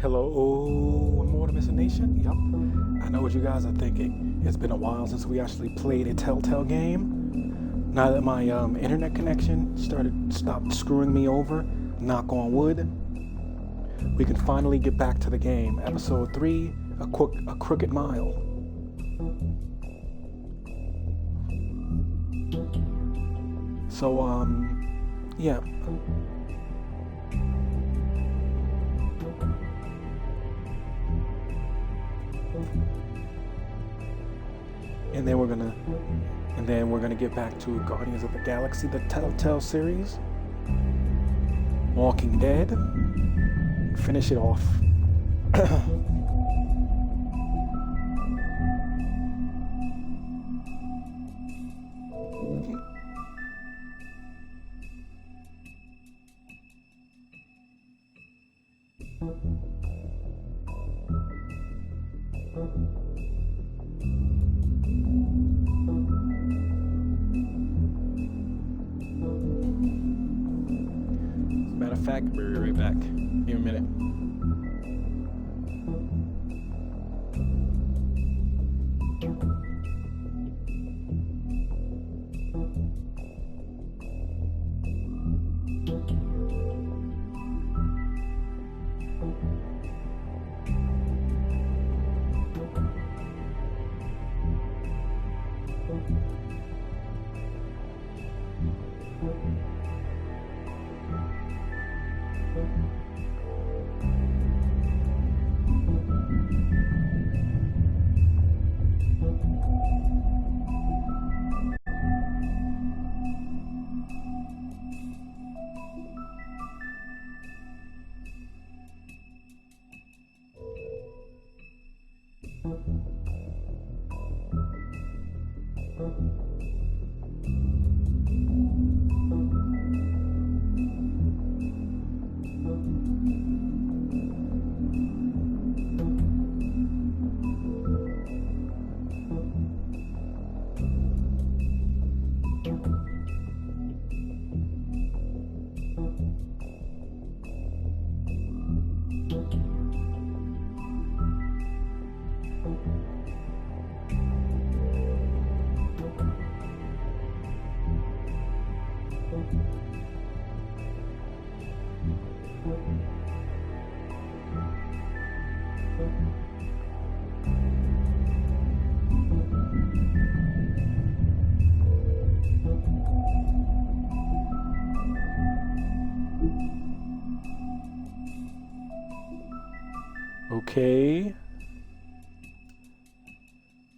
Hello, Mortimer Nation. Yup, I know what you guys are thinking. It's been a while since we actually played a Telltale game. Now that my internet connection stopped screwing me over, knock on wood, we can finally get back to the game. Episode 3, a Crooked Mile. So, yeah. And then we're gonna get back to Guardians of the Galaxy, the Telltale series, Walking Dead, finish it off. Matter of fact, we'll be right back. Give me a minute.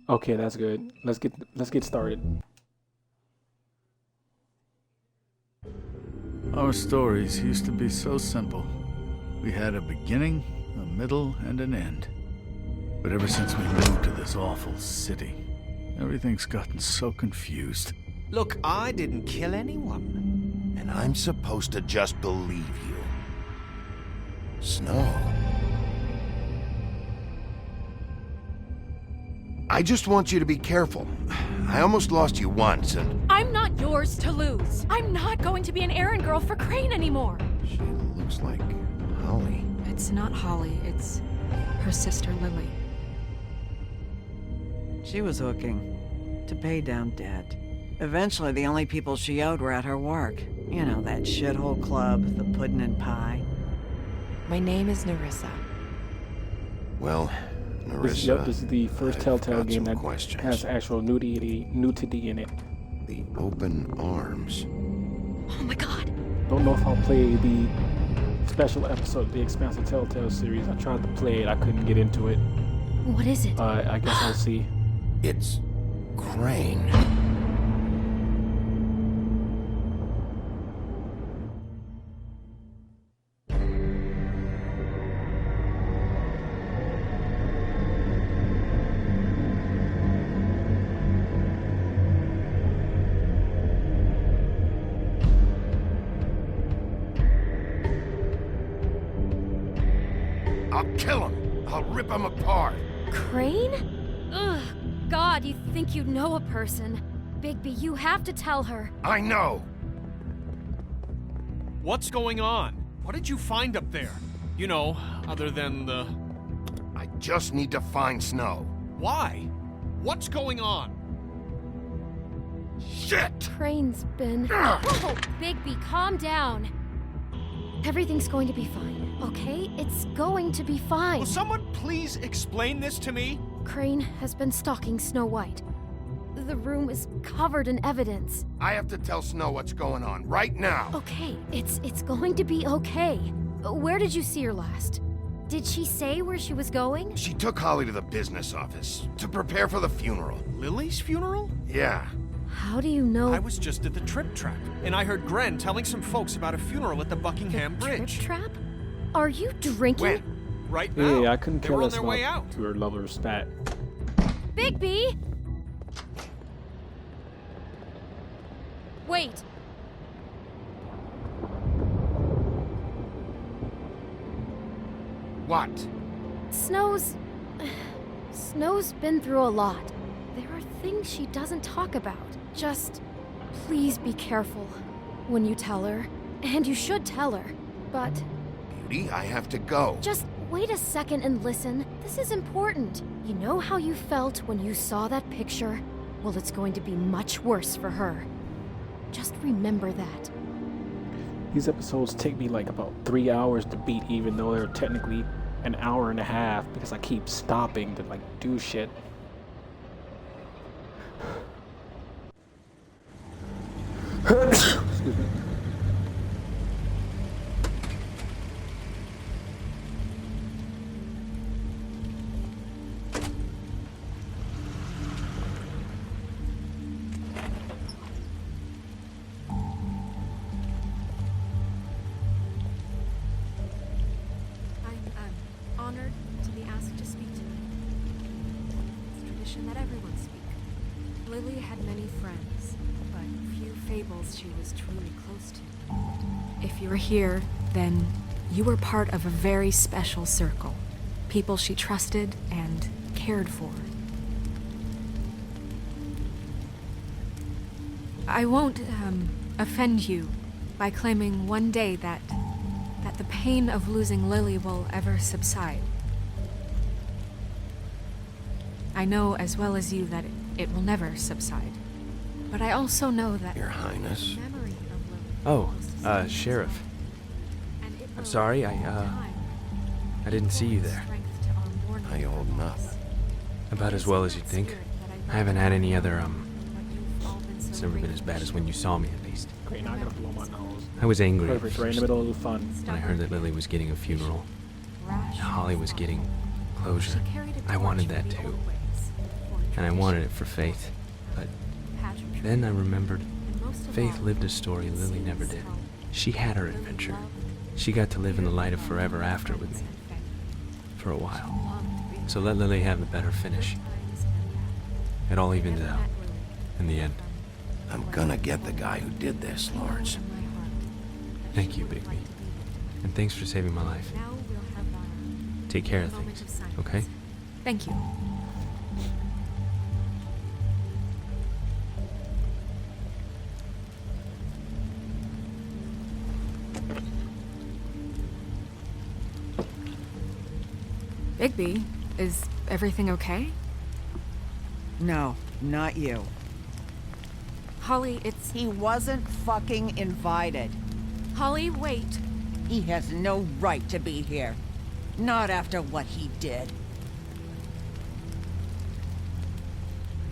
Okay, that's good. Let's get started. Our stories used to be so simple. We had a beginning, a middle, and an end. But ever since we moved to this awful city, everything's gotten so confused. Look, I didn't kill anyone. And I'm supposed to just believe you. Snow. I just want you to be careful. I almost lost you once, and... I'm not yours to lose. I'm not going to be an errand girl for Crane anymore. She looks like Holly. It's not Holly, it's her sister Lily. She was hooking to pay down debt. Eventually, the only people she owed were at her work. You know, that shithole club, the Puddin' and Pie. My name is Nerissa. Well, Nerissa, This is the first Telltale game that questions. has actual nudity in it. The open arms. Oh my god. Don't know if I'll play the special episode, the Expansive Telltale series. I tried to play it, I couldn't get into it. What is it? I guess I'll see. It's Crane. Kill him. I'll rip him apart. Crane? Ugh, God, you think you know a person. Bigby, you have to tell her. I know. What's going on? What did you find up there? You know, other than the... I just need to find Snow. Why? What's going on? Shit! Crane's been... Oh, Bigby, calm down. Everything's going to be fine, okay? It's going to be fine. Will someone please explain this to me? Crane has been stalking Snow White. The room is covered in evidence. I have to tell Snow what's going on right now. Okay, it's going to be okay. Where did you see her last? Did she say where she was going? She took Holly to the business office to prepare for the funeral. Lily's funeral? Yeah. How do you know? I was just at the Trip Trap, and I heard Gren telling some folks about a funeral at the Buckingham Bridge. Trip Trap? Are you drinking? When? Right now. Yeah, I couldn't They care were on less their way about out. your lover's spat. Bigby! Wait. What? Snow's been through a lot. There are things she doesn't talk about. Just please be careful when you tell her. And you should tell her. But Beauty, I have to go. just wait a second and listen. This is important. You know how you felt when you saw that picture? Well, it's going to be much worse for her. Just remember that. These episodes take me like about 3 hours to beat, even though they're technically an hour and a half, because I keep stopping to like do shit. Excuse me. I'm honored to be asked to speak to you. It's tradition that everyone speak. Lily had many friends, but few fables she was truly close to. If you're here, then you were part of a very special circle. People she trusted and cared for. I won't offend you by claiming one day that the pain of losing Lily will ever subside. I know as well as you that it will never subside. But I also know that Your Highness. the memory of Lily Oh, will sustain Sheriff. you, and it I'm will sorry, take time I didn't see you there. strength to our mourning I hold enough. About as well as you'd think. I haven't had any other, it's never been as bad as when you saw me, at least. Great, now I gotta blow my nose. I was angry at Perfect, right in first the middle of the fun. when I heard that Lily was getting a funeral. And Holly was getting closure. I wanted that too. And I wanted it for Faith. But then I remembered Faith lived a story Lily never did. She had her adventure. She got to live in the light of forever after with me. For a while. So let Lily have the better finish. It all evens out. In the end. I'm gonna get the guy who did this, Lawrence. Thank you, Bigby. And thanks for saving my life. Now we'll have our Take care of moment things, of silence. okay? Thank you. Bigby, is everything okay? No, not you. Holly, it's... He wasn't fucking invited. Holly, wait. He has no right to be here. Not after what he did.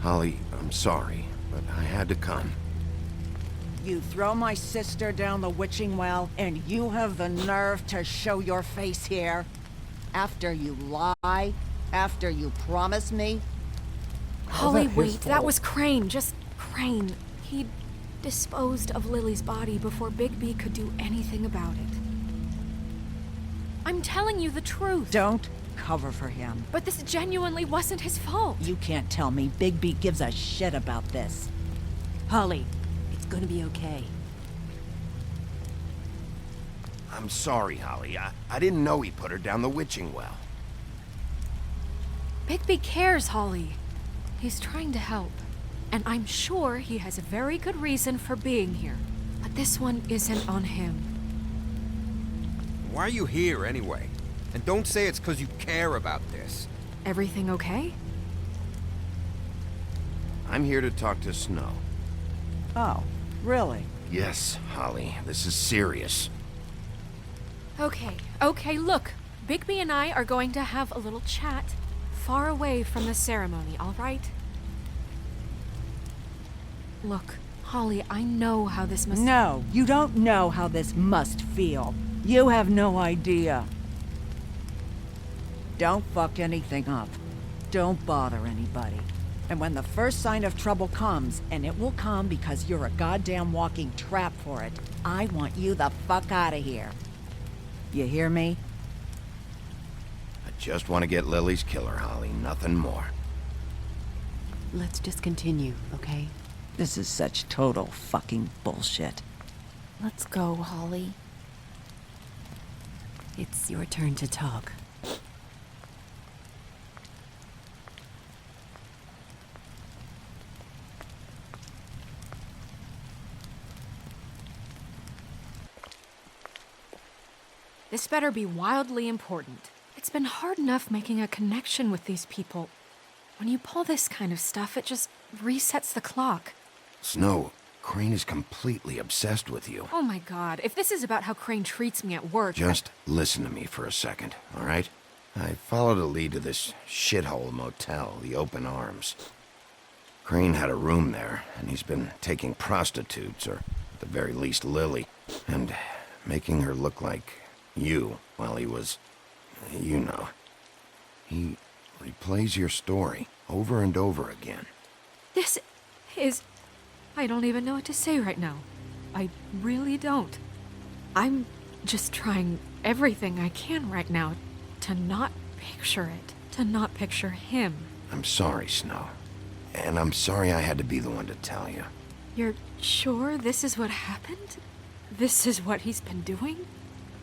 Holly, I'm sorry, but I had to come. You throw my sister down the witching well, and you have the nerve to show your face here? After you lie? After you promise me? Holly, that his wait. That fault? was Crane. Just Crane. He disposed of Lily's body before Bigby could do anything about it. I'm telling you the truth. Don't cover for him. But this genuinely wasn't his fault. You can't tell me Bigby gives a shit about this. Holly, it's gonna be okay. I'm sorry, Holly. I didn't know he put her down the witching well. Bigby cares, Holly. He's trying to help. And I'm sure he has a very good reason for being here. But this one isn't on him. Why are you here, anyway? And don't say it's because you care about this. Everything okay? I'm here to talk to Snow. Oh, really? Yes, Holly, this is serious. Okay, look. Bigby and I are going to have a little chat far away from the ceremony, all right? Look, Holly, I know how this must... No, you don't know how this must feel. You have no idea. Don't fuck anything up. Don't bother anybody. And when the first sign of trouble comes, and it will come because you're a goddamn walking trap for it, I want you the fuck out of here. You hear me? I just want to get Lily's killer, Holly, nothing more. Let's just continue, okay? This is such total fucking bullshit. Let's go, Holly. It's your turn to talk. This better be wildly important. It's been hard enough making a connection with these people. When you pull this kind of stuff, it just resets the clock. Snow, Crane is completely obsessed with you. Oh my god, if this is about how Crane treats me at work... Just listen to me for a second, all right? I followed a lead to this shithole motel, the Open Arms. Crane had a room there, and he's been taking prostitutes, or at the very least Lily, and making her look like you while he was, you know. He replays your story over and over again. This is... I don't even know what to say right now. I really don't. I'm just trying everything I can right now to not picture it, to not picture him. I'm sorry, Snow. And I'm sorry I had to be the one to tell you. You're sure this is what happened? This is what he's been doing?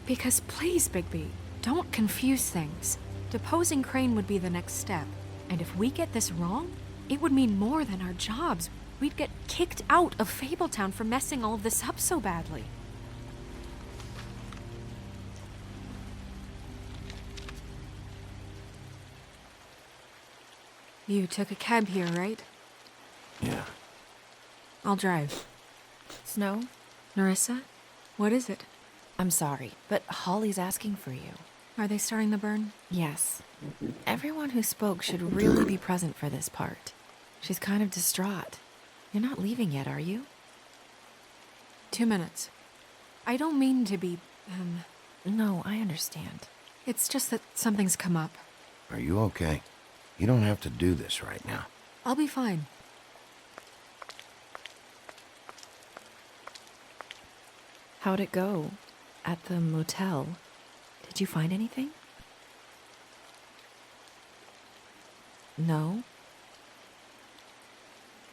Because please, Bigby, don't confuse things. Deposing Crane would be the next step. And if we get this wrong, it would mean more than our jobs. We'd get kicked out of Fabletown for messing all of this up so badly. You took a cab here, right? Yeah. I'll drive. Snow? Nerissa? What is it? I'm sorry, but Holly's asking for you. Are they starting the burn? Yes. Everyone who spoke should really be present for this part. She's kind of distraught. You're not leaving yet, are you? 2 minutes. I don't mean to be, No, I understand. It's just that something's come up. Are you okay? You don't have to do this right now. I'll be fine. How'd it go? At the motel? Did you find anything? No?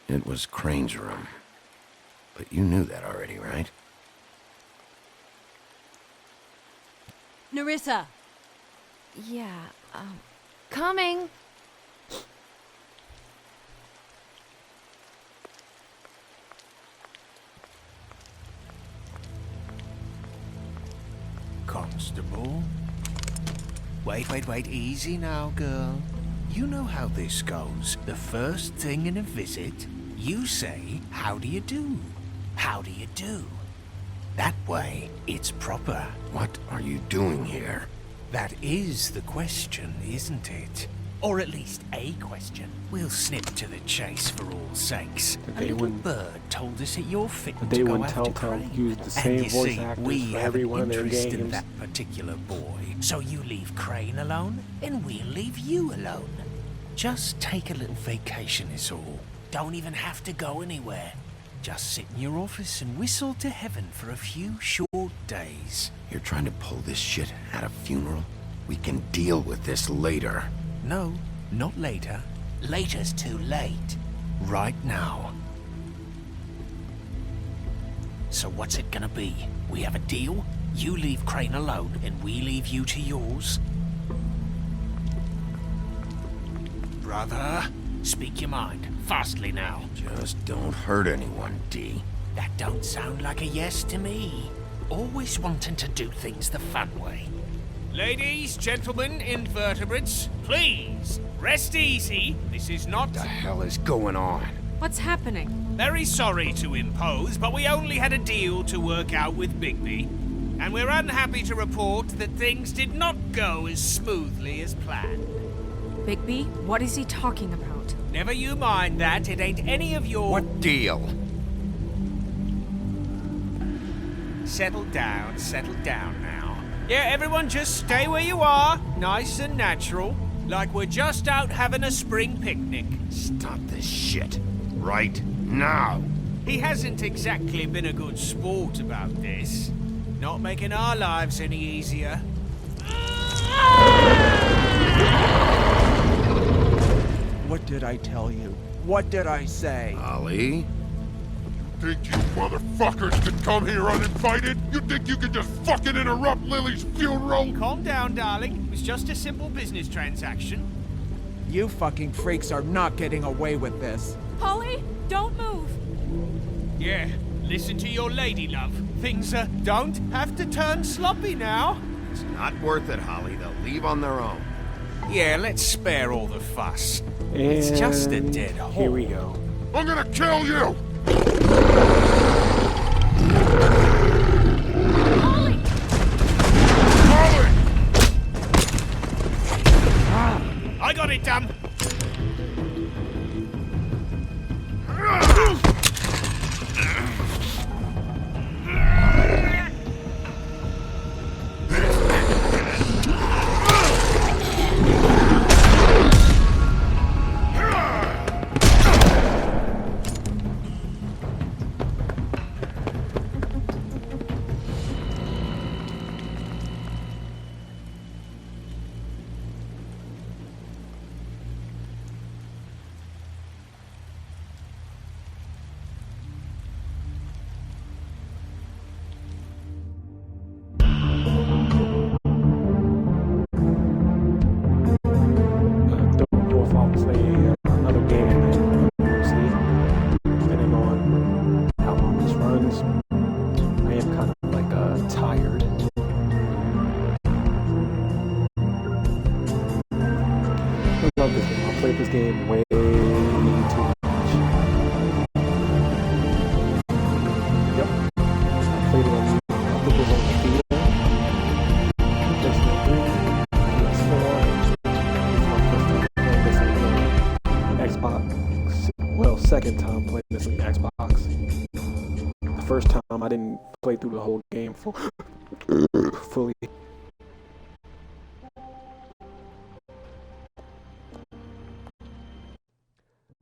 It was Crane's room. But you knew that already, right? Nerissa! Yeah, coming! Constable? Wait, easy now, girl. You know how this goes. The first thing in a visit, you say, "How do you do? How do you do?" That way, it's proper. What are you doing here? That is the question, isn't it? Or at least a question. We'll snip to the chase for all sakes. But A they little wouldn't- bird told us that you're fitting But they to go wouldn't after Telltale Crane. use the And same you voice see, actors we for have every an one of their interest in games. that particular boy. So you leave Crane alone, and we'll leave you alone. Just take a little vacation is all. Don't even have to go anywhere. Just sit in your office and whistle to heaven for a few short days. You're trying to pull this shit at a funeral? We can deal with this later. No, not later. Later's too late. Right now. So what's it gonna be? We have a deal? You leave Crane alone, and we leave you to yours? brother. Speak your mind. Fastly now. Just don't hurt anyone, D. That don't sound like a yes to me. Always wanting to do things the fun way. Ladies, gentlemen, invertebrates, please, rest easy. This is not... What the hell is going on? What's happening? Very sorry to impose, but we only had a deal to work out with Bigby. And we're unhappy to report that things did not go as smoothly as planned. Bigby, what is he talking about? Never you mind that, it ain't any of your... What deal? Settle down now. Yeah, everyone just stay where you are, nice and natural, like we're just out having a spring picnic. Stop this shit. Right now. He hasn't exactly been a good sport about this. Not making our lives any easier. What did I tell you? What did I say? Ollie? Think you motherfuckers could come here uninvited? You think you could just fucking interrupt Lily's funeral? Calm down, darling. It was just a simple business transaction. You fucking freaks are not getting away with this. Holly, don't move! Yeah, listen to your lady, love. Things don't have to turn sloppy now. It's not worth it, Holly. They'll leave on their own. Yeah, let's spare all the fuss. And It's just a dead hole. here we go. I'm gonna kill you! Holly! Holly! I got it done. Don't know if I'll play another game and we'll see. Depending on how long this runs. I am kind of like tired. I love this game. I played this game way too much. Yep. I played it on, I think it was on the Vita. PlayStation 3, PS4. Xbox. Well, second time playing this on the Xbox. The first time I didn't play through the whole game fully.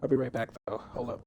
I'll be right back though. Hold up.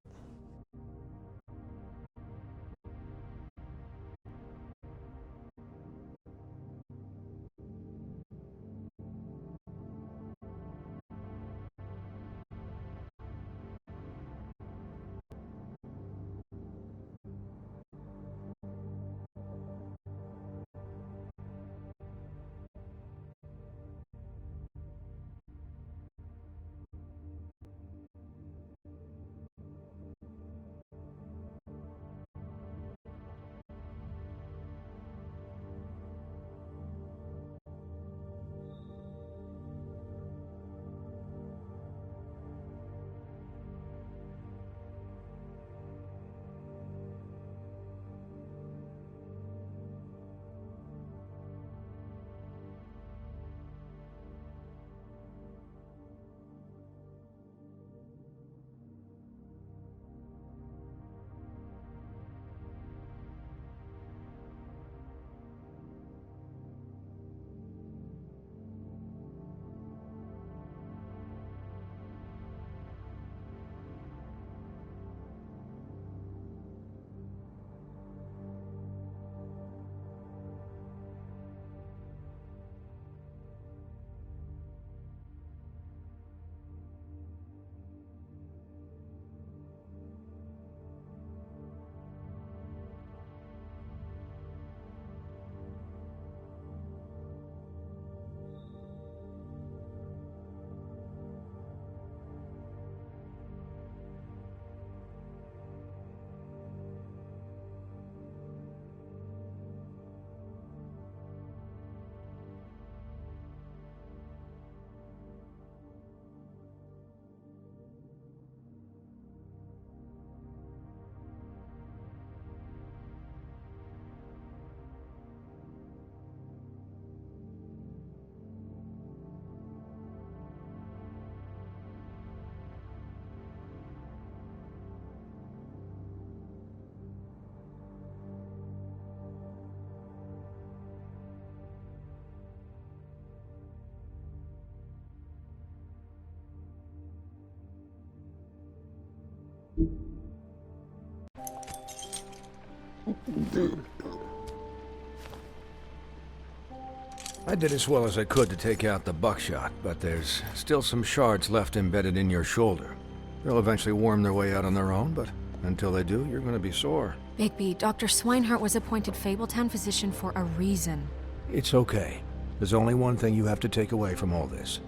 I did as well as I could to take out the buckshot, but there's still some shards left embedded in your shoulder. They'll eventually worm their way out on their own, but until they do, you're gonna be sore. Bigby, Dr. Swinehart was appointed Fabletown physician for a reason. It's okay. There's only one thing you have to take away from all this.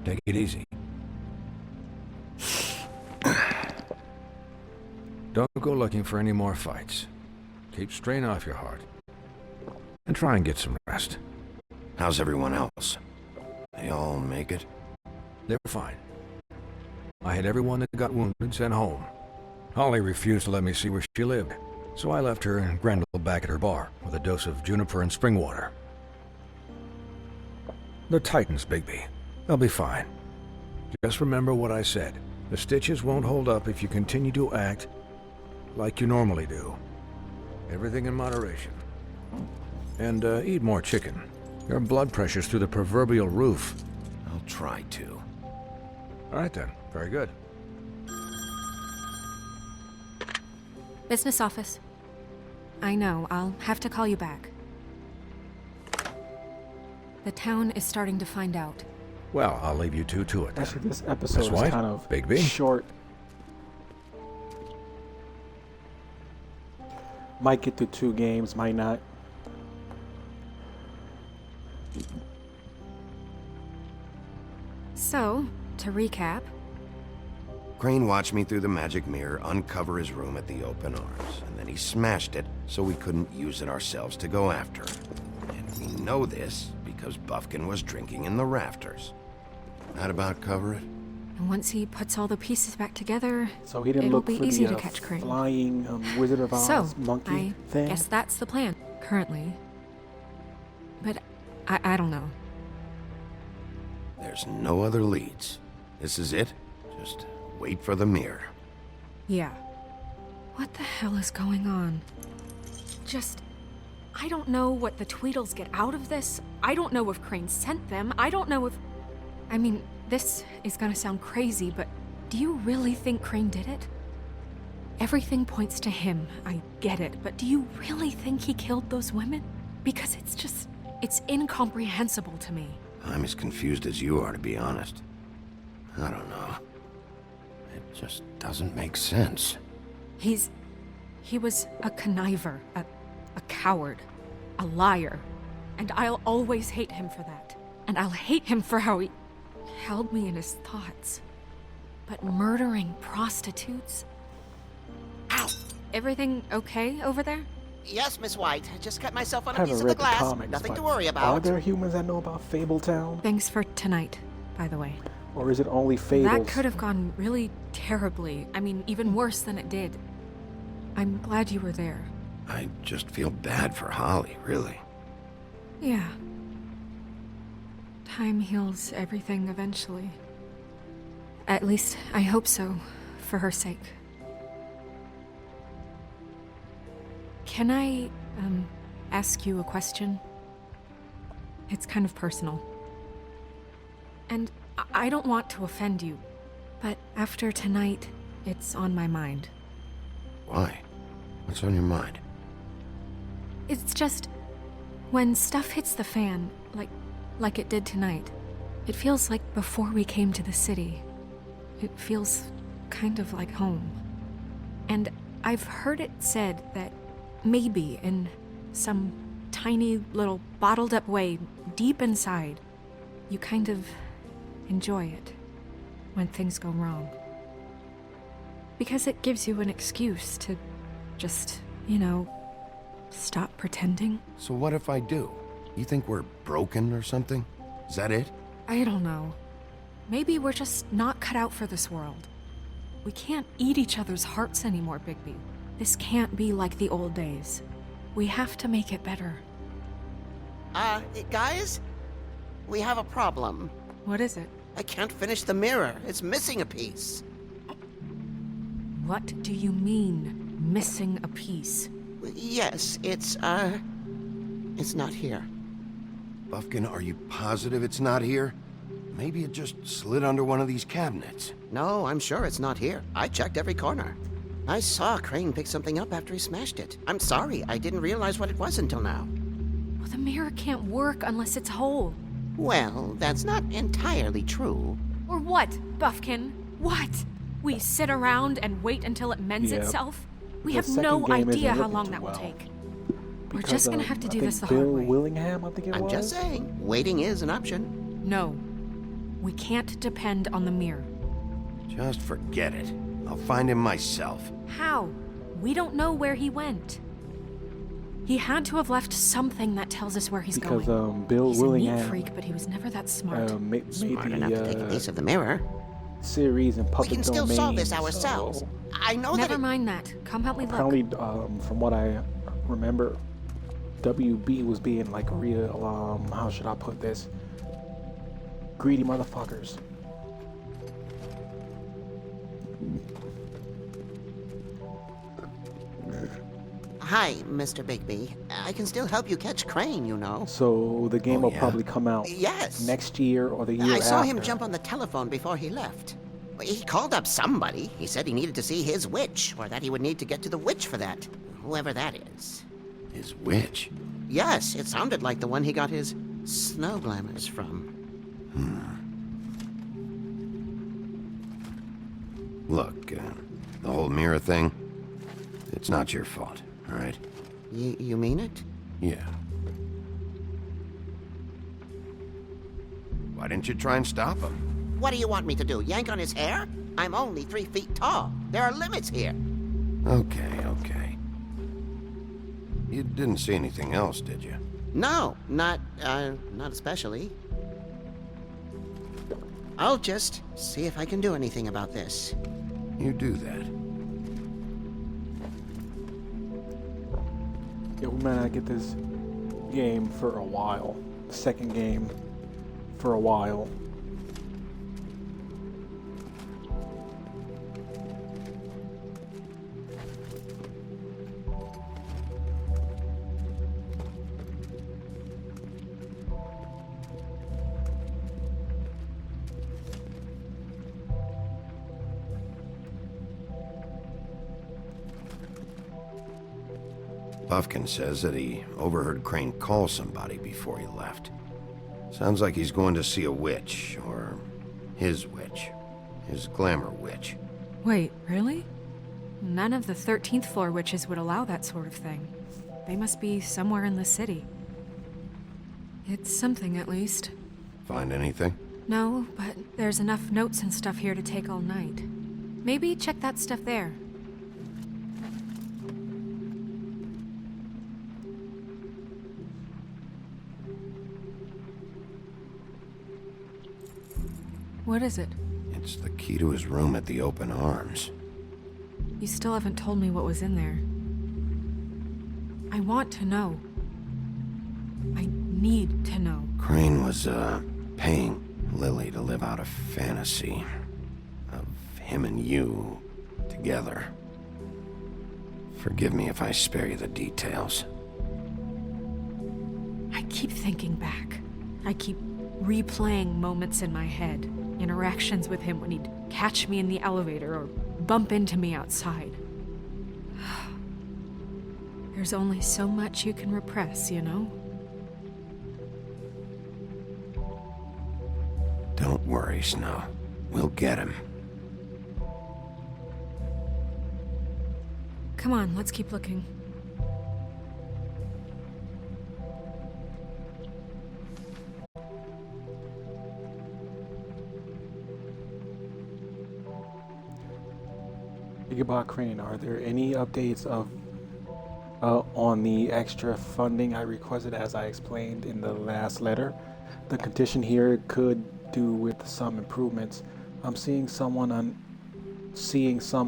Take it easy. Don't go looking for any more fights. Keep strain off your heart. And try and get some rest. How's everyone else? They all make it? They're fine. I had everyone that got wounded sent home. Holly refused to let me see where she lived, so I left her and Grendel back at her bar with a dose of juniper and spring water. They're Titans, Bigby. They'll be fine. Just remember what I said. The stitches won't hold up if you continue to act like you normally do. Everything in moderation. And eat more chicken. Your blood pressure's through the proverbial roof. I'll try to. All right then. Very good. Business office. I know, I'll have to call you back. The town is starting to find out. Well, I'll leave you two to it then. Actually, this episode is White, kind of Bigby. short. Might get through 2 games, might not. So, to recap... Crane watched me through the magic mirror uncover his room at the Open Arms, and then he smashed it so we couldn't use it ourselves to go after him. And we know this because Bufkin was drinking in the rafters. That about cover it? And once he puts all the pieces back together, So he didn't it'll look be for easy the to catch Crane. flying Wizard of Oz So, monkey I thing. guess that's the plan, currently. But I don't know. There's no other leads. This is it. Just wait for the mirror. Yeah. What the hell is going on? I don't know what the Tweedles get out of this. I don't know if Crane sent them. I don't know if... I mean, this is gonna sound crazy, but do you really think Crane did it? Everything points to him, I get it, but do you really think he killed those women? Because it's incomprehensible to me. I'm as confused as you are, to be honest. I don't know. It just doesn't make sense. He was a conniver, a coward, a liar, and I'll always hate him for that. And I'll hate him for how he held me in his thoughts. But murdering prostitutes? Ow! Everything okay over there? Yes, Miss White. I just cut myself on I a piece haven't of the read the glass. comics, Nothing to but worry Are about. there humans that know about Fabletown? Thanks for tonight, by the way. Or is it only fables? That could have gone really terribly. I mean, even worse than it did. I'm glad you were there. I just feel bad for Holly, really. Yeah. Time heals everything eventually. At least, I hope so, for her sake. Can I, ask you a question? It's kind of personal. And I don't want to offend you, but after tonight, it's on my mind. Why? What's on your mind? It's just, when stuff hits the fan, like it did tonight, it feels like before we came to the city. It feels kind of like home. And I've heard it said that maybe in some tiny little bottled up way deep inside, you kind of enjoy it when things go wrong. Because it gives you an excuse to just, stop pretending. So what if I do? You think we're broken or something? Is that it? I don't know. Maybe we're just not cut out for this world. We can't eat each other's hearts anymore, Bigby. This can't be like the old days. We have to make it better. Guys? We have a problem. What is it? I can't finish the mirror. It's missing a piece. What do you mean, missing a piece? Yes, it's not here. Bufkin, are you positive it's not here? Maybe it just slid under one of these cabinets. No, I'm sure it's not here. I checked every corner. I saw Crane pick something up after he smashed it. I'm sorry, I didn't realize what it was until now. Well, the mirror can't work unless it's whole. Well, that's not entirely true. Or what, Buffkin? What? We sit around and wait until it mends Yeah. itself? We The have second no game idea isn't how looking long too that will well. take. We're Because, just gonna have to I do think this the Bill hard way. Willingham, I think it I'm was. just saying, waiting is an option. No. We can't depend on the mirror. Just forget it. I'll find him myself. How? We don't know where he went. He had to have left something that tells us where he's Because going. Bill He's a Willingham neat freak, but he was never that smart. made Smart the enough to take a piece of the mirror. series in public We can still domain, solve this ourselves. so I know that Never it- mind that. Come help me look. apparently, from what I remember, WB was being like real. How should I put this? Greedy motherfuckers. Hi, Mr. Bigby. I can still help you catch Crane, you know. So the game will probably come out Yes. next year or the year I saw him after. jump on the telephone before he left. He called up somebody. He said he needed to see his witch, or that he would need to get to the witch for that. Whoever that is. His witch? Yes, it sounded like the one he got his snow glamours from. Look, the whole mirror thing, it's not your fault, all right? You mean it? Yeah. Why didn't you try and stop him? What do you want me to do? Yank on his hair? I'm only 3 feet tall. There are limits here. Okay, okay. You didn't see anything else, did you? No, not especially. I'll just see if I can do anything about this. You do that. Yeah, we might not get this game for a while. The second game for a while. Buffkin says that he overheard Crane call somebody before he left. Sounds like he's going to see a witch, or his witch. His glamour witch. Wait, really? None of the 13th floor witches would allow that sort of thing. They must be somewhere in the city. It's something, at least. Find anything? No, but there's enough notes and stuff here to take all night. Maybe check that stuff there. What is it? It's the key to his room at the Open Arms. You still haven't told me what was in there. I want to know. I need to know. Crane was, paying Lily to live out a fantasy of him and you together. Forgive me if I spare you the details. I keep thinking back. I keep replaying moments in my head. Interactions with him when he'd catch me in the elevator or bump into me outside. There's only so much you can repress, you know? Don't worry, Snow. We'll get him. Come on, let's keep looking. Ichabod Crane, are there any updates of on the extra funding I requested as I explained in the last letter? The condition here could do with some improvements. I'm seeing some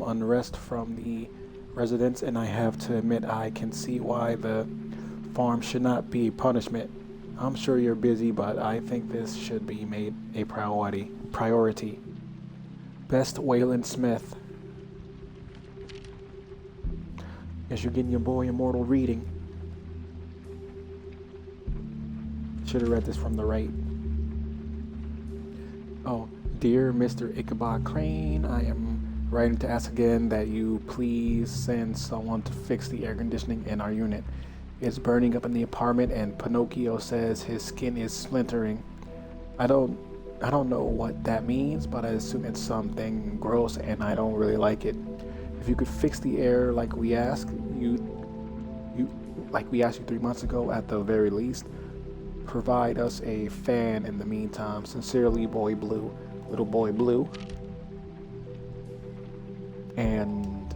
unrest from the residents, and I have to admit I can see why the farm should not be punishment. I'm sure you're busy, but I think this should be made a priority. Best, Wayland Smith. Guess you're getting your boy Immortal reading. Should have read this from the right. Oh, dear Mr. Ichabod Crane, I am Writing to ask again that you please send someone to fix the air conditioning in our unit. It's burning up in the apartment, and Pinocchio says his skin is splintering. I don't know what that means, but I assume it's something gross, and I don't really like it. If you could fix the air like we asked you 3 months ago, at the very least, provide us a fan in the meantime. Sincerely, Boy Blue, Little Boy Blue. And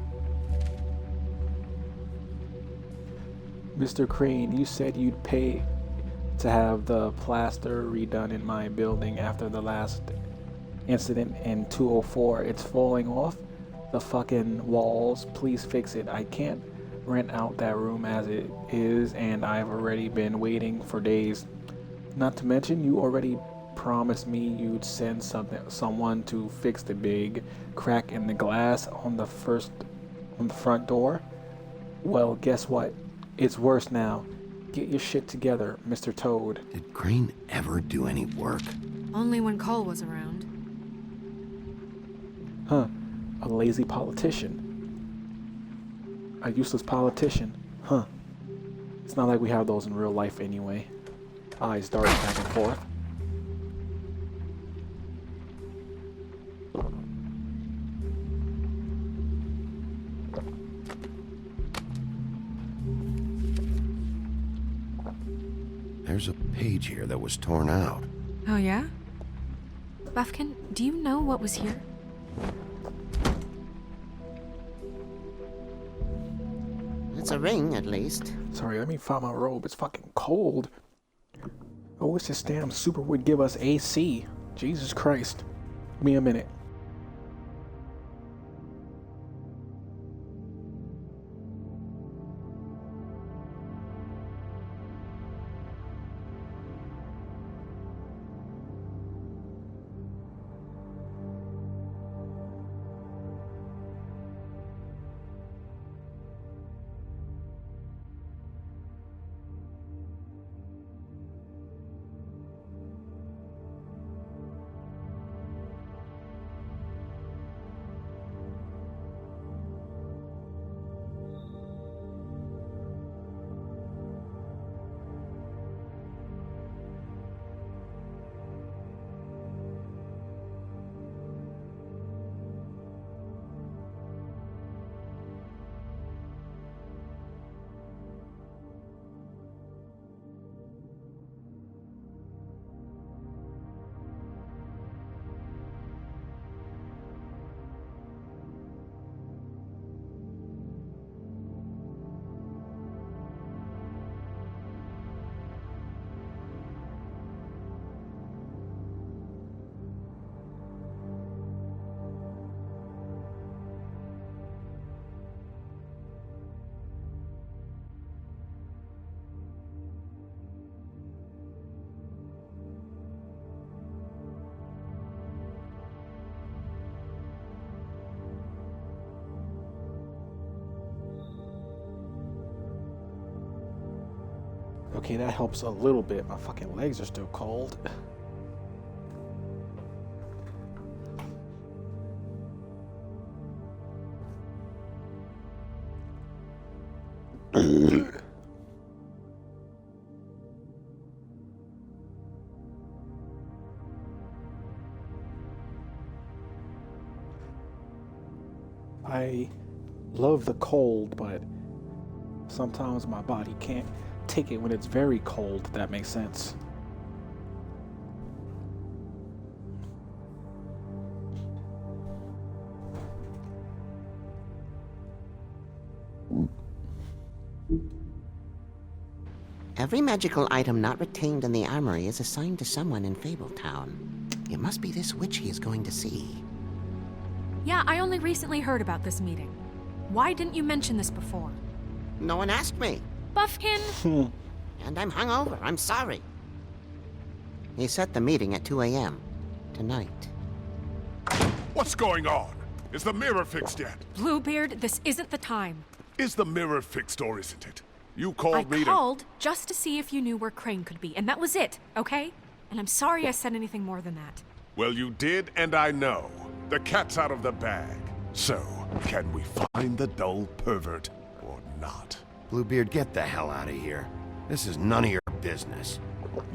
Mr. Crane, you said you'd pay to have the plaster redone in my building after the last incident in 204. It's falling off the fucking walls. Please fix it. I can't rent out that room as it is, and I've already been waiting for days. Not to mention, you already promised me you'd send someone to fix the big crack in the glass on the front door. Well, guess what? It's worse now. Get your shit together, Mr. Toad. Did Crane ever do any work? Only when Cole was around. Huh. A lazy politician. A useless politician. Huh. It's not like we have those in real life anyway. Eyes darting back and forth. There's a page here that was torn out. Oh, yeah? Buffkin, do you know what was here? It's a ring, at least. Sorry, let me find my robe. It's fucking cold. I wish this damn super would give us AC. Jesus Christ. Give me a minute. Okay, that helps a little bit. My fucking legs are still cold. I love the cold, but sometimes my body can't take it when it's very cold, if that makes sense. Every magical item not retained in the armory is assigned to someone in Fabletown. It must be this witch he is going to see. Yeah, I only recently heard about this meeting. Why didn't you mention this before? No one asked me. Buffkin! And I'm hungover. I'm sorry. He set the meeting at 2 a.m. tonight. What's going on? Is the mirror fixed yet? Bluebeard, this isn't the time. Is the mirror fixed or isn't it? You called me I called just to see if you knew where Crane could be, and that was it, okay? And I'm sorry I said anything more than that. Well, you did, and I know. The cat's out of the bag. So, can we find the dull pervert or not? Bluebeard, get the hell out of here. This is none of your business.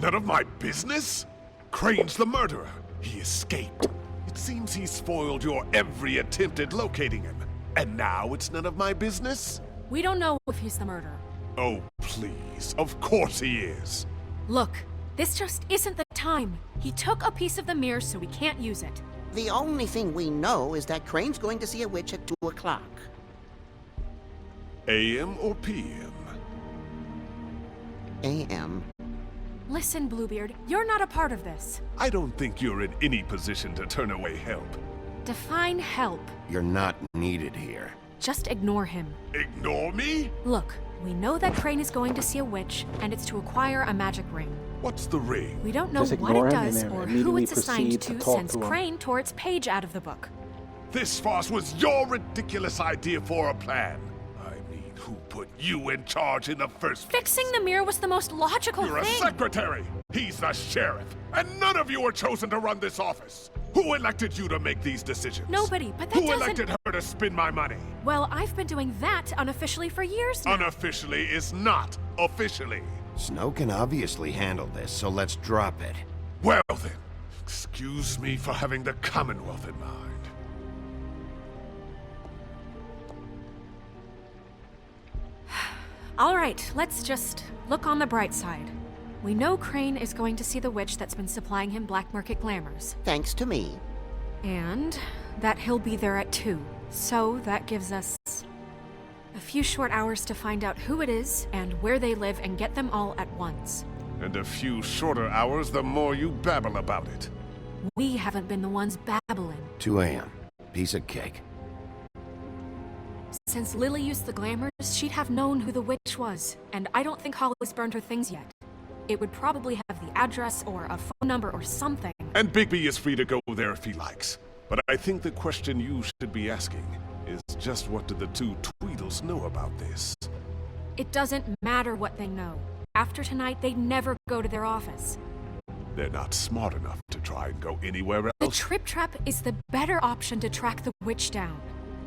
None of my business? Crane's the murderer. He escaped. It seems he spoiled your every attempt at locating him. And now it's none of my business? We don't know if he's the murderer. Oh, please. Of course he is. Look, this just isn't the time. He took a piece of the mirror, so we can't use it. The only thing we know is that Crane's going to see a witch at 2 o'clock. AM or PM? AM. Listen, Bluebeard, you're not a part of this. I don't think you're in any position to turn away help. Define help. You're not needed here. Just ignore him. Ignore me? Look, we know that Crane is going to see a witch, and it's to acquire a magic ring. What's the ring? We don't know Just what it ignore him does and then or who immediately it's assigned proceed to to talk since to him. Crane tore its page out of the book. This farce was your ridiculous idea for a plan. I mean, who put you in charge in the first place? Fixing the mirror was the most logical You're thing. a secretary! He's the sheriff! And none of you were chosen to run this office! Who elected you to make these decisions? Nobody, but that Who doesn't... elected her to spend my money? Well, I've been doing that unofficially for years now. Unofficially is not officially. Snow can obviously handle this, so let's drop it. Well then, excuse me for having the Commonwealth in mind. All right, let's just look on the bright side. We know Crane is going to see the witch that's been supplying him black market glamours. Thanks to me. And that he'll be there at 2. So that gives us a few short hours to find out who it is and where they live and get them all at once. And a few shorter hours the more you babble about it. We haven't been the ones babbling. 2 a.m. Piece of cake. Since Lily used the glamours, she'd have known who the witch was, and I don't think Holly's burned her things yet. It would probably have the address or a phone number or something. And Bigby is free to go there if he likes. But I think the question you should be asking is just what do the two Tweedles know about this? It doesn't matter what they know. After tonight, they'd never go to their office. They're not smart enough to try and go anywhere else. The Trip Trap is the better option to track the witch down.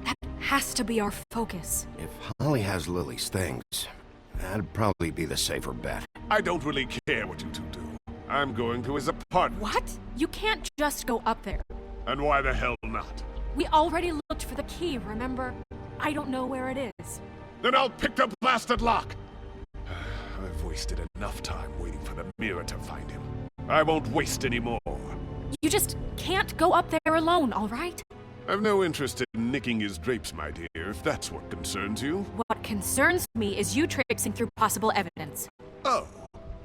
That has to be our focus. If Holly has Lily's things, that'd probably be the safer bet. I don't really care what you two do. I'm going to his apartment. What? You can't just go up there. And why the hell not? We already looked for the key, remember? I don't know where it is. Then I'll pick the blasted lock! I've wasted enough time waiting for the mirror to find him. I won't waste any more. You just can't go up there alone, all right? I've no interest in nicking his drapes, my dear, if that's what concerns you. What concerns me is you traipsing through possible evidence. Oh,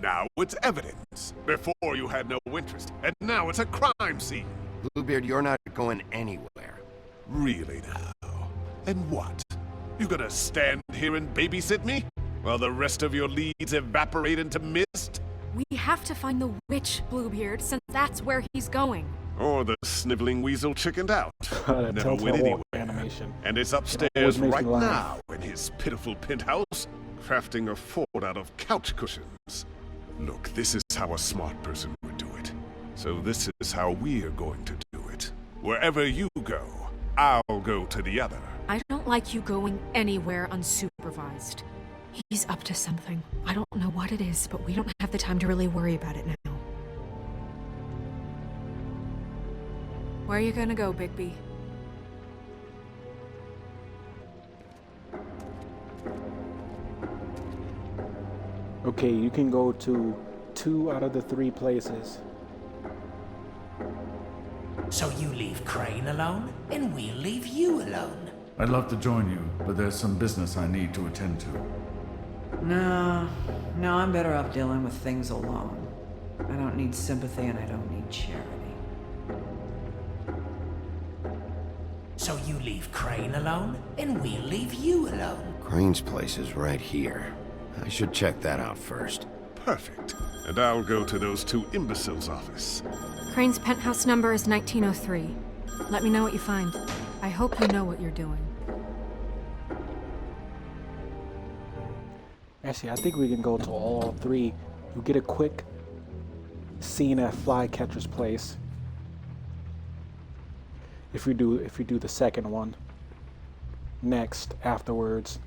now it's evidence. Before you had no interest, and now it's a crime scene. Bluebeard, you're not going anywhere. Really now? And what? You gonna stand here and babysit me? While the rest of your leads evaporate into mist? We have to find the witch, Bluebeard, since that's where he's going. Or the sniveling weasel chickened out. That Never went Telltale anywhere. animation. And it's always upstairs makes right me laugh. now in his pitiful penthouse, crafting a fort out of couch cushions. Look, this is how a smart person would do it. So this is how we're going to do it. Wherever you go, I'll go to the other. I don't like you going anywhere unsupervised. He's up to something. I don't know what it is, but we don't have the time to really worry about it now. Where are you gonna go, Bigby? Okay, you can go to 2 out of the 3 places. So you leave Crane alone, and we'll leave you alone. I'd love to join you, but there's some business I need to attend to. No, I'm better off dealing with things alone. I don't need sympathy and I don't need charity. So you leave Crane alone, and we'll leave you alone. Crane's place is right here. I should check that out first. Perfect. And I'll go to those 2 imbeciles' office. Crane's penthouse number is 1903. Let me know what you find. I hope you know what you're doing. Actually, I think we can go to all 3. You get a quick scene at Flycatcher's place. If you do the second one. next afterwards.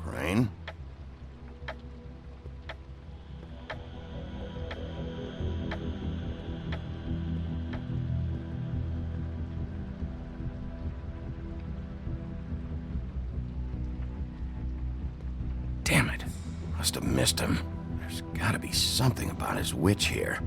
Crane? Damn it. Must have missed him. There's gotta be something about his witch here.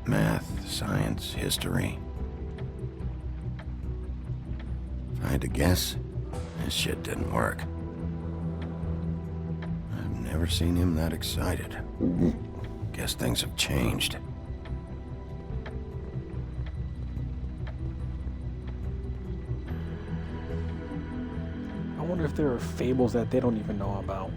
Math, science, history. If I had to guess, this shit didn't work. I've never seen him that excited. Guess things have changed. I wonder if there are fables that they don't even know about.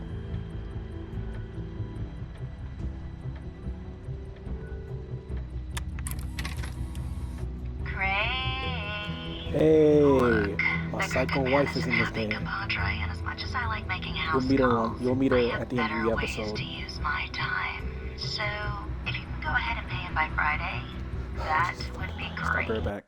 Hey, my psycho wife is in this game. You'll meet her at the end of the episode. To use my time. So, if you can go ahead and pay him by Friday, that would be great. Stop her back.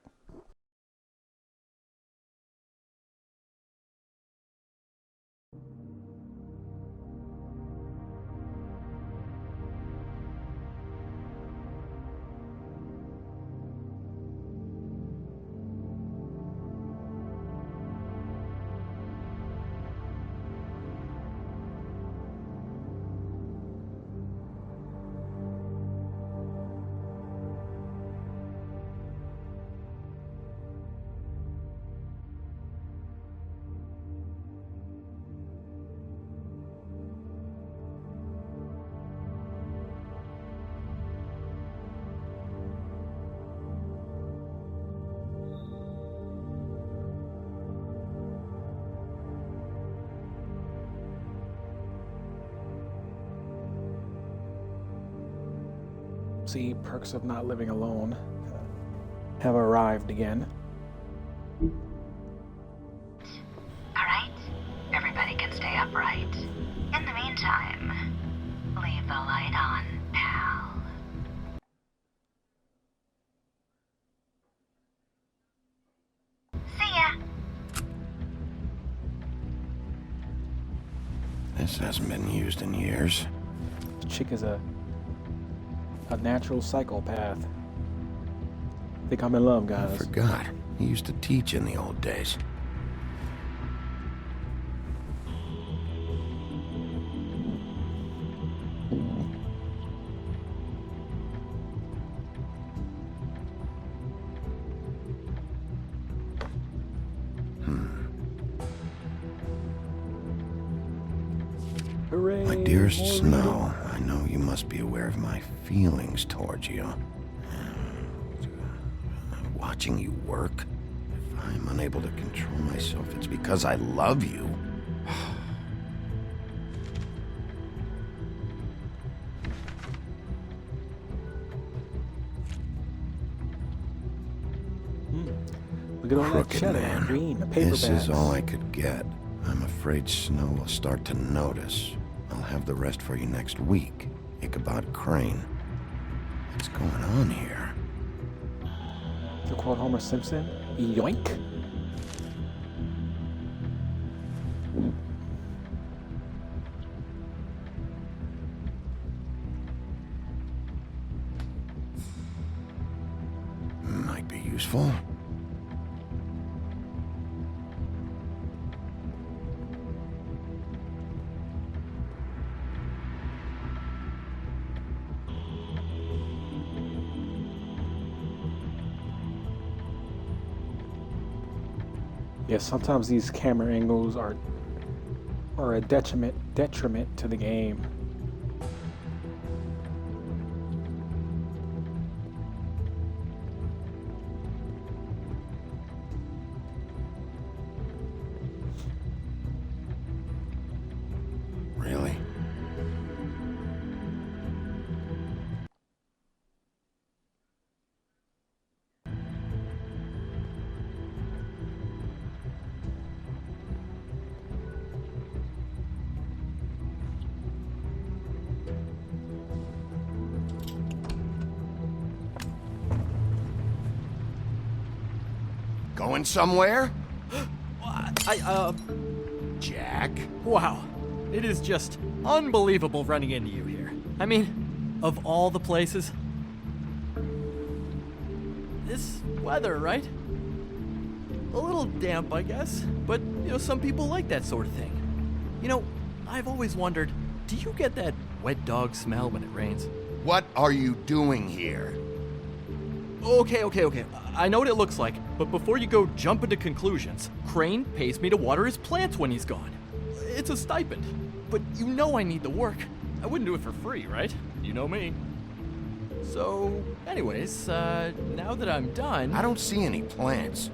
See, perks of not living alone have arrived again. Alright, everybody can stay upright. In the meantime, leave the light on, pal. See ya! This hasn't been used in years. This chick is a natural psychopath. Think I'm in love, guys. I forgot. He used to teach in the old days. Hooray, My dearest more Snow, I know you must be aware of my feelings towards you. Watching you work, if I'm unable to control myself, it's because I love you. Look at all that Crooked cheddar, man. green, the paper This bags. is all I could get. I'm afraid Snow will start to notice. I'll have the rest for you next week. Ichabod Crane. What's going on here? To quote Homer Simpson, yoink. Might be useful. Yeah, sometimes these camera angles are a detriment to the game. Really? Going somewhere? Jack? Wow. It is just unbelievable running into you here. I mean, of all the places. This weather, right? A little damp, I guess. But, some people like that sort of thing. I've always wondered, do you get that wet dog smell when it rains? What are you doing here? Okay. I know what it looks like, but before you go jumping to conclusions, Crane pays me to water his plants when he's gone. It's a stipend, but I need the work. I wouldn't do it for free, right? You know me. So, anyways, now that I'm done... I don't see any plants.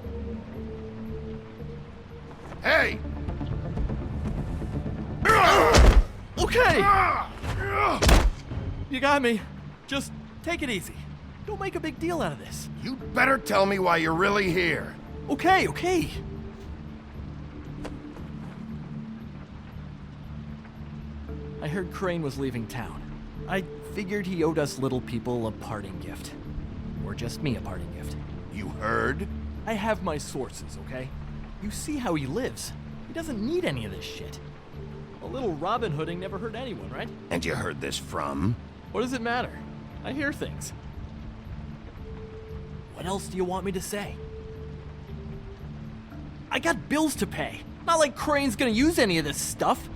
Hey! Okay! You got me. Just take it easy. Don't make a big deal out of this. You better tell me why you're really here. Okay. I heard Crane was leaving town. I figured he owed us little people a parting gift. Or just me a parting gift. You heard? I have my sources, okay? You see how he lives. He doesn't need any of this shit. A little Robin Hooding never hurt anyone, right? And you heard this from? What does it matter? I hear things. What else do you want me to say? I got bills to pay. Not like Crane's gonna use any of this stuff.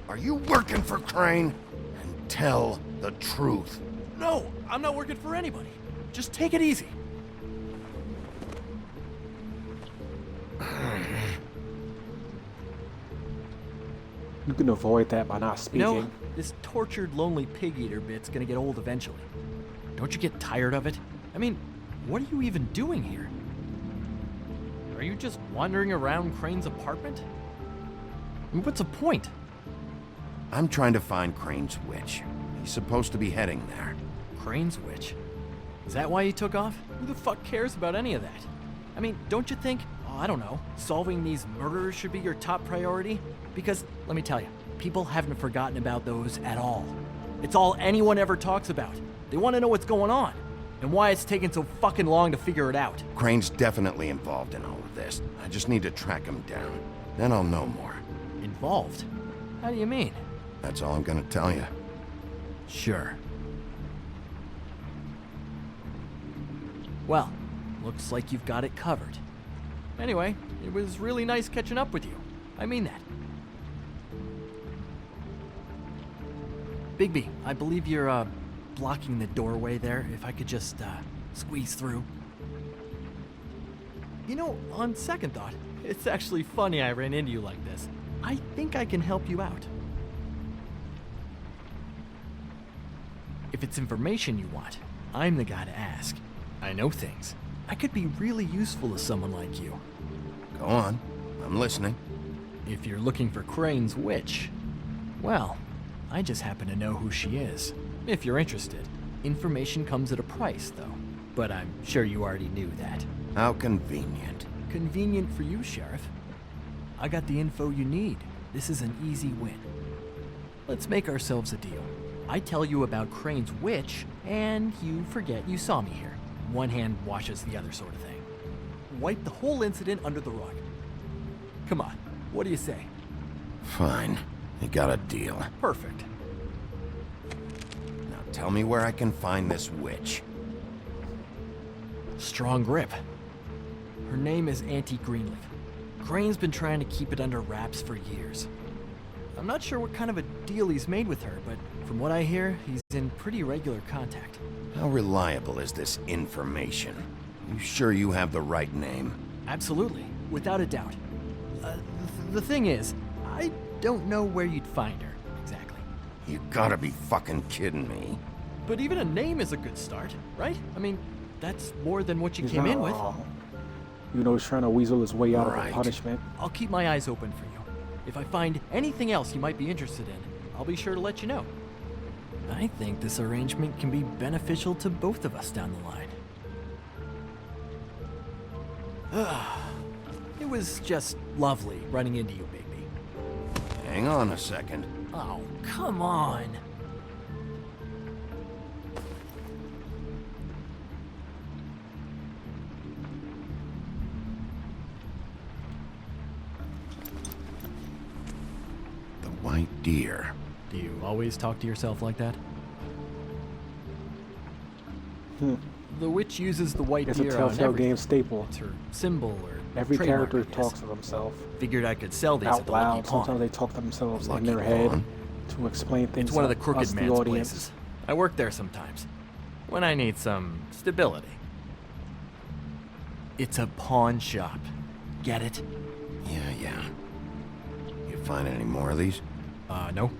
Are you working for Crane? And tell the truth. No, I'm not working for anybody. Just take it easy. You can avoid that by not speaking. This tortured, lonely pig-eater bit's gonna get old eventually. Don't you get tired of it? I mean, what are you even doing here? Are you just wandering around Crane's apartment? I mean, what's the point? I'm trying to find Crane's witch. He's supposed to be heading there. Crane's witch? Is that why you took off? Who the fuck cares about any of that? I mean, don't you think, I don't know, solving these murders should be your top priority? Because, let me tell you, people haven't forgotten about those at all. It's all anyone ever talks about. They want to know what's going on, and why it's taken so fucking long to figure it out. Crane's definitely involved in all of this. I just need to track him down. Then I'll know more. Involved? How do you mean? That's all I'm gonna tell you. Sure. Well, looks like you've got it covered. Anyway, it was really nice catching up with you. I mean that. Bigby, I believe you're, blocking the doorway there. If I could just, squeeze through. On second thought, it's actually funny I ran into you like this. I think I can help you out. If it's information you want, I'm the guy to ask. I know things. I could be really useful to someone like you. Go on. I'm listening. If you're looking for Crane's witch, well, I just happen to know who she is. If you're interested. Information comes at a price, though. But I'm sure you already knew that. How convenient. Convenient for you, Sheriff. I got the info you need. This is an easy win. Let's make ourselves a deal. I tell you about Crane's witch, and you forget you saw me here. One hand washes the other sort of thing. Wipe the whole incident under the rug. Come on, what do you say? Fine. You got a deal. Perfect. Now tell me where I can find this witch. Strong grip. Her name is Auntie Greenleaf. Crane's been trying to keep it under wraps for years. I'm not sure what kind of a deal he's made with her, but from what I hear, he's in pretty regular contact. How reliable is this information? You sure you have the right name? Absolutely, without a doubt. The thing is, I don't know where you'd find her, exactly. You gotta be fucking kidding me. But even a name is a good start, right? I mean, that's more than what you He's came not in with. wrong. He's trying to weasel his way out of the punishment. I'll keep my eyes open for you. If I find anything else you might be interested in, I'll be sure to let you know. I think this arrangement can be beneficial to both of us down the line. It was just lovely running into you, Bigby. Hang on a second. Oh, come on. dear. Do you always talk to yourself like that? The witch uses the white It's a deer on Telltale everything. game staple. It's her symbol or Every trademark, character I guess. talks to themselves. Figured I could sell these out at the loud. Lucky Pawn. Sometimes they talk to themselves in Lucky their head Pawn? to explain things. It's one of the to crooked us, the man's audience. places. I work there sometimes when I need some stability. It's a pawn shop. Get it? Yeah. You find any more of these? No.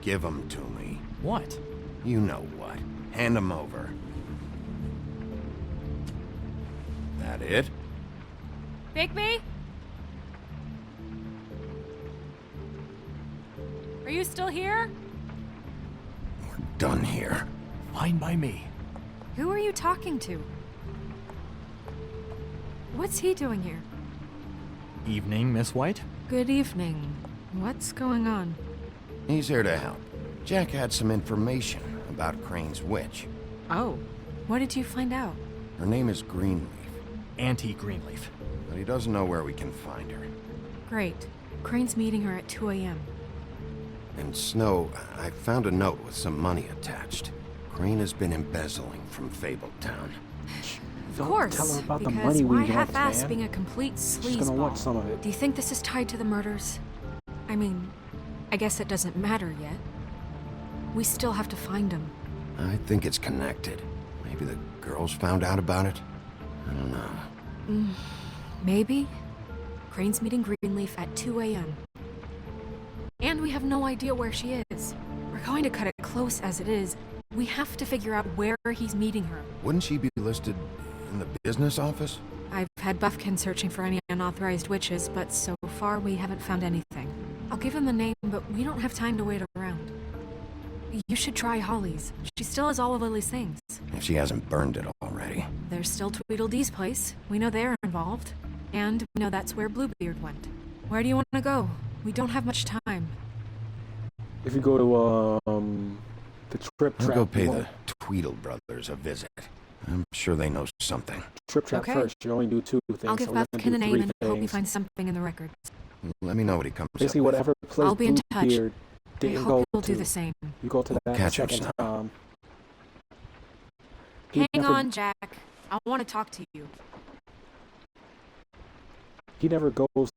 Give them to me. What? You know what. Hand them over. That it? Bigby? Are you still here? Done here. Fine by me. Who are you talking to? What's he doing here? Evening, Miss White? Good evening. What's going on? He's here to help. Jack had some information about Crane's witch. Oh, what did you find out? Her name is Greenleaf, Anti-Greenleaf. but he doesn't know where we can find her. Great. Crane's meeting her at 2 a.m. And Snow, I found a note with some money attached. Crane has been embezzling from Fabletown. Of course, tell her about the because money we why want, half-ass man. being a complete She's gonna want sleazeball? some of it. Do you think this is tied to the murders? I mean, I guess it doesn't matter yet. We still have to find him. I think it's connected. Maybe the girls found out about it? I don't know. Maybe? Crane's meeting Greenleaf at 2 a.m. And we have no idea where she is. We're going to cut it close as it is. We have to figure out where he's meeting her. Wouldn't she be listed in the business office? I've had Buffkin searching for any unauthorized witches, but so far we haven't found anything. I'll give him the name, but we don't have time to wait around. You should try Holly's. She still has all of Lily's things. If she hasn't burned it already. There's still Tweedledee's place. We know they're involved. And we know that's where Bluebeard went. Where do you want to go? We don't have much time. If you go to the Trip I'll Trap, go pay you the want Tweedle brothers a visit. I'm sure they know something. Trip Trap Okay. first. You only do 2 things. I'll give so we're gonna Buffkin do a name 3 and hope he things. finds something in the records. Let me know what he comes Basically, up with. whatever place I'll be in touch. Bluebeard I didn't hope go you'll to, do the same. you go to that Catch up, second Snow. time. He Hang never- on, Jack. I want to talk to you. He never goes